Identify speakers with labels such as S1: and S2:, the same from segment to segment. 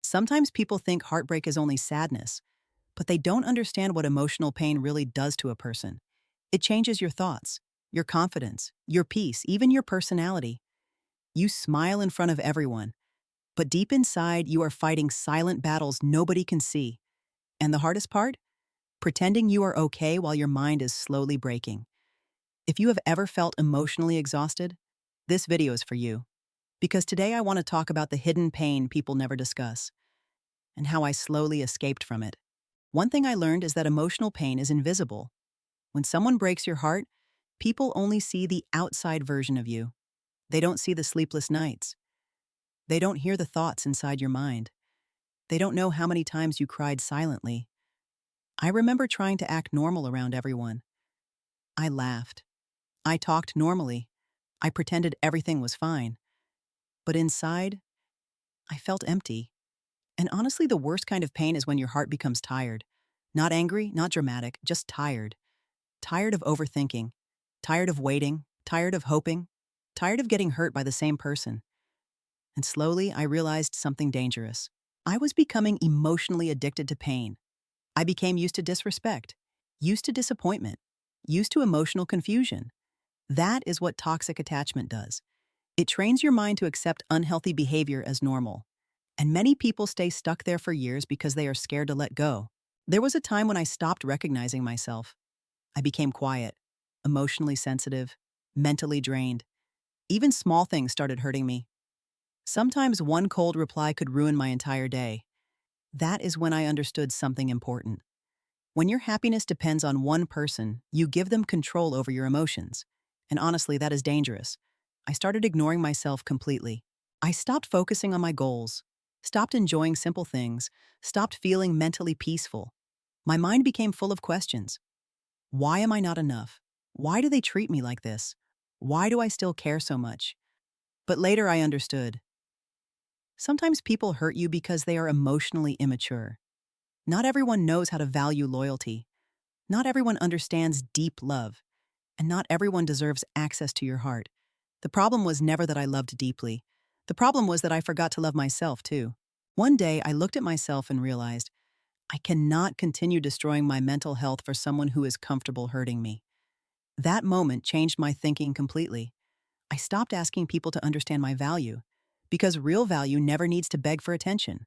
S1: Sometimes people think heartbreak is only sadness, but they don't understand what emotional pain really does to a person. It changes your thoughts, your confidence, your peace, even your personality. You smile in front of everyone, but deep inside, you are fighting silent battles nobody can see. And the hardest part? Pretending you are okay while your mind is slowly breaking. If you have ever felt emotionally exhausted, this video is for you. Because today I want to talk about the hidden pain people never discuss and how I slowly escaped from it. One thing I learned is that emotional pain is invisible. When someone breaks your heart, people only see the outside version of you. They don't see the sleepless nights. They don't hear the thoughts inside your mind. They don't know how many times you cried silently. I remember trying to act normal around everyone. I laughed. I talked normally. I pretended everything was fine. But inside, I felt empty. And honestly, the worst kind of pain is when your heart becomes tired. Not angry, not dramatic, just tired. Tired of overthinking. Tired of waiting. Tired of hoping. Tired of getting hurt by the same person. And slowly, I realized something dangerous. I was becoming emotionally addicted to pain. I became used to disrespect, used to disappointment, used to emotional confusion. That is what toxic attachment does. It trains your mind to accept unhealthy behavior as normal. And many people stay stuck there for years because they are scared to let go. There was a time when I stopped recognizing myself. I became quiet, emotionally sensitive, mentally drained. Even small things started hurting me. Sometimes one cold reply could ruin my entire day. That is when I understood something important. When your happiness depends on one person, you give them control over your emotions. And honestly, that is dangerous. I started ignoring myself completely. I stopped focusing on my goals, stopped enjoying simple things, stopped feeling mentally peaceful. My mind became full of questions. Why am I not enough? Why do they treat me like this? Why do I still care so much? But later I understood. Sometimes people hurt you because they are emotionally immature. Not everyone knows how to value loyalty. Not everyone understands deep love. And not everyone deserves access to your heart. The problem was never that I loved deeply. The problem was that I forgot to love myself, too. One day, I looked at myself and realized, I cannot continue destroying my mental health for someone who is comfortable hurting me. That moment changed my thinking completely. I stopped asking people to understand my value, because real value never needs to beg for attention.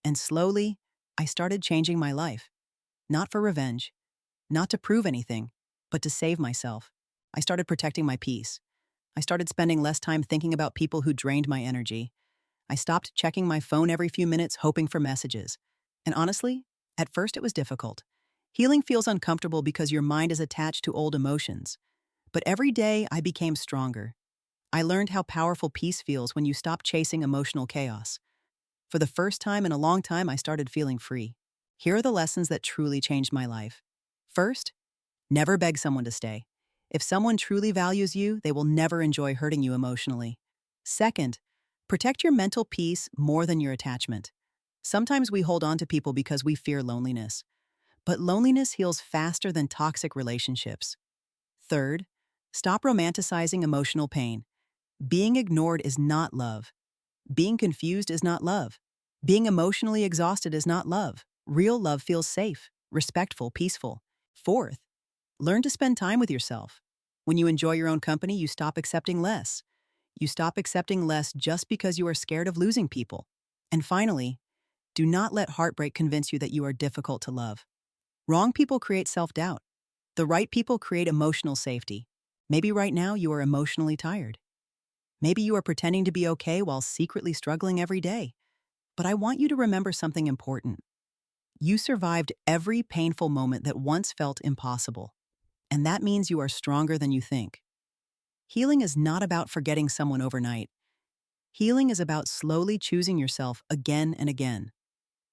S1: And slowly, I started changing my life. Not for revenge, not to prove anything, but to save myself. I started protecting my peace. I started spending less time thinking about people who drained my energy. I stopped checking my phone every few minutes, hoping for messages. And honestly, at first it was difficult. Healing feels uncomfortable because your mind is attached to old emotions. But every day, I became stronger. I learned how powerful peace feels when you stop chasing emotional chaos. For the first time in a long time, I started feeling free. Here are the lessons that truly changed my life. First, never beg someone to stay. If someone truly values you, they will never enjoy hurting you emotionally. Second, protect your mental peace more than your attachment. Sometimes we hold on to people because we fear loneliness. But loneliness heals faster than toxic relationships. Third, stop romanticizing emotional pain. Being ignored is not love. Being confused is not love. Being emotionally exhausted is not love. Real love feels safe, respectful, peaceful. Fourth, learn to spend time with yourself. When you enjoy your own company, you stop accepting less. You stop accepting less just because you are scared of losing people. And finally, do not let heartbreak convince you that you are difficult to love. Wrong people create self-doubt. The right people create emotional safety. Maybe right now you are emotionally tired. Maybe you are pretending to be okay while secretly struggling every day. But I want you to remember something important. You survived every painful moment that once felt impossible. And that means you are stronger than you think. Healing is not about forgetting someone overnight. Healing is about slowly choosing yourself again and again.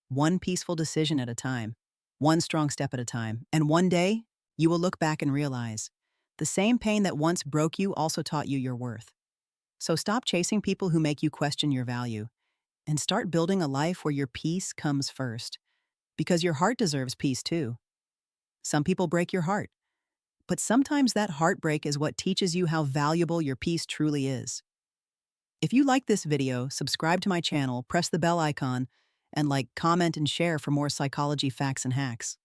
S1: One peaceful decision at a time. One strong step at a time. And one day, you will look back and realize, the same pain that once broke you also taught you your worth. So stop chasing people who make you question your value, and start building a life where your peace comes first. Because your heart deserves peace too. Some people break your heart, but sometimes that heartbreak is what teaches you how valuable your peace truly is. If you like this video, subscribe to my channel, press the bell icon, and comment and share for more psychology facts and hacks.